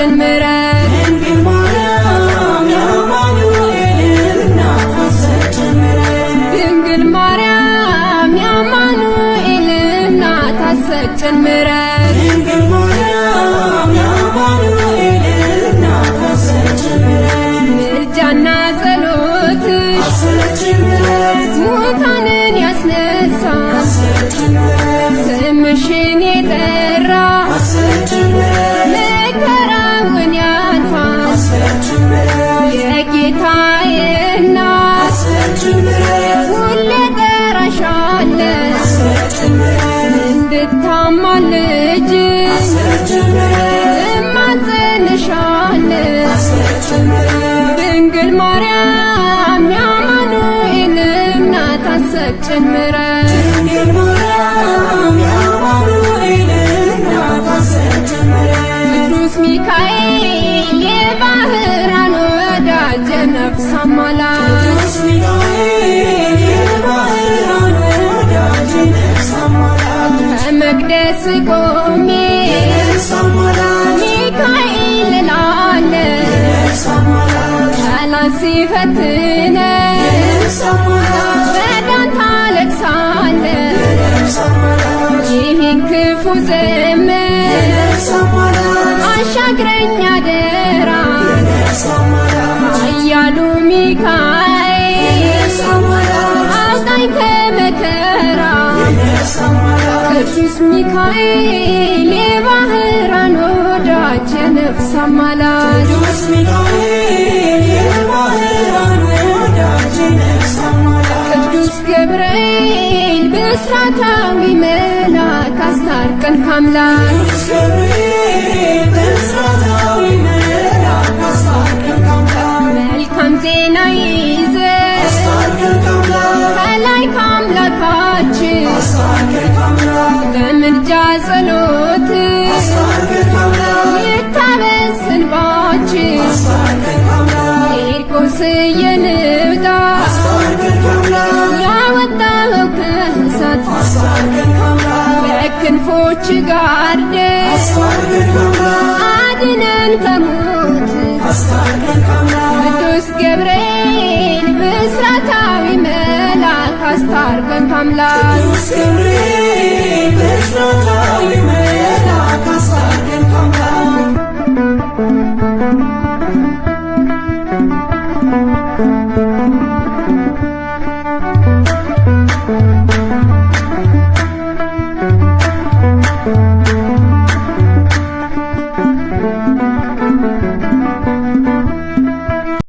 አሰጭን ምሕረት ድንግል ማርያም የአማኑኤል እናት አሰጭን ምሕረት ድንግል ማርያም የአማኑኤል እናት አሰጭን ምሕረት ድንግል ማርያም የአማኑኤል እናት አሰጭን ምሕረት ምልጃና ጸሎትሽ አሰጭን ምሕረት ሙታንን ያስነሳ አሰጭን ምሕረት ስምሽን የጠራ አሰጭን ምሕረት መከራውን ያልፋል አሰጭን ምሕረት የጌታዬ እናት አሰጭን ምሕረት ሁሌ እጠራሻለሁ አሰጭን ምሕረት እንድታማልጅ አሰጭን ምሕረት እማጸንሻለሁ አሰጭን ምሕረት ድንግል ማርያም የአማኑኤል እናት አሰጭን ምሕረት ድንግል ማርያም የአማኑኤል እናት አሰጭን ምሕረት ቅዱስ ሚካኤል የባህራን ወዳጅ የነፍስ አማላጅ ቅዱስ ሚካኤል የባህራን ወዳጅ ነፍስ አማላጅ ከመቅደስ ቆሜ ነፍስ አማላጅ ሚካኤል እላለሁ ነፍስ አማላጅ ጠላት ሲፈትነኝ ነፍስ አማላጅ በዳንታ አለቅሳለሁ ነፍስ አማላጅ ይህን ክፉ ዘመን ነፍስ አማላጅ አሻግረኝ አደራ ነፍስ አማላጅ ኃያሉ ሚካኤል ነፍስ አማላጅ አውጣኝ ከመከራ ነፍስ አማላጅ ቅዱስ ሚካኤል የባህራን ወዳጅ የነፍስ አማላጅ ቅዱስ ሚካኤል የባህራን ወዳጅ ነፍስ አማላጅ ቅዱስ ገብርኤል ብስራታዊ መልአክ አስታርቀን ካምላክ ቅዱስ ገብርኤል ብስራታዊ መልአክ አስታርቀን ካምላክ መልካም ዜና ይዘን አስታርቀን ካምላክ ከላይ ካምላካችን አስታርቀን ካምላክ በምልጃ ጸሎት አስታርቀን ካምላክ ይታበስ እንባችን አስታርቀን ካምላክ ቂርቆስ የንብጣ አስታርቀን ካምላክ ያወጣኸው ከእሳት አስታርቀን ካምላክ በክንፎች ጋርደን አስታርቀን ካምላክ አድነን ከሞት አስታርቀን ካምላክ ቅዱስ ገብርኤል ብስራታዊ መልአክ አስታርቀን ካምላክ ቅዱስ ገብርኤል ብስራታዊ